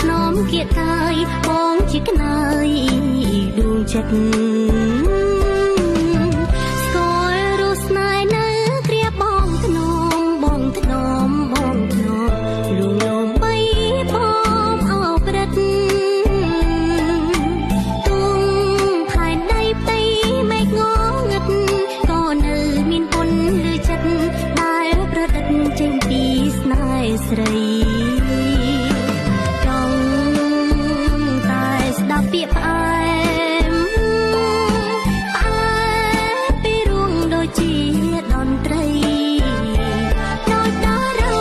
ថ្នមគៀកកាយបងជាក្នើយដួងចិត្តស្គាល់រស់ស្នេហ៍នៅគ្រាបងថ្នមបងថ្នមបងថ្នមលួងលោមបីបងអោប្រឌិតទុំខែដៃផ្ទៃមេឃងងឹតក៏នៅមានពុនឬចិត្តដែលប្រឌិតចេញពីស្នេហ៍ស្រីពាក្យផ្អែមពីរួងដូចជាតន្ត្រីដោយតារា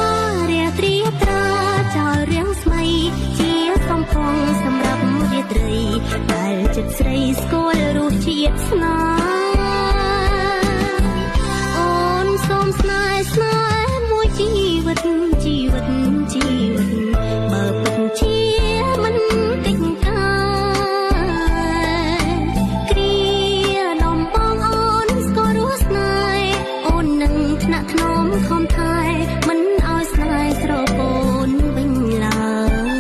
រាត្រៀបត្រាចោលរៀងស្មៃជាសំផងសម្រាប់រាត្រីដែលចិត្តស្រីស្គាល់រសជាតិស្នេហ៍អូនសូមស្នេហ៍ស្នេហ៍មួយជីវិតជីវិតជីវិតបើពិតជាមិនកិច្ចខំថែមិនឲ្យស្នេហ៍ស្រពោនវិញឡើយ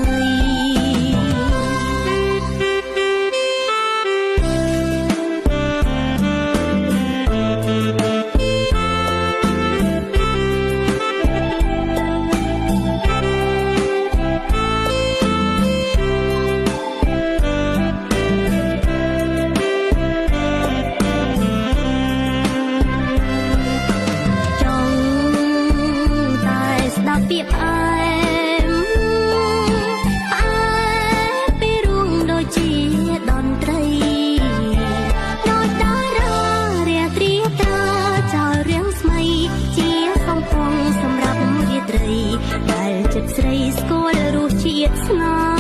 ពាក្យផ្អែមពីរួងដូចជាតន្ត្រីដោយតារារាត្រៀបត្រាចោលរៀងស្មៃជាសំផងសម្រាប់រាត្រីដែលចិត្តស្រីស្គាល់រសជាតិស្នេហ៍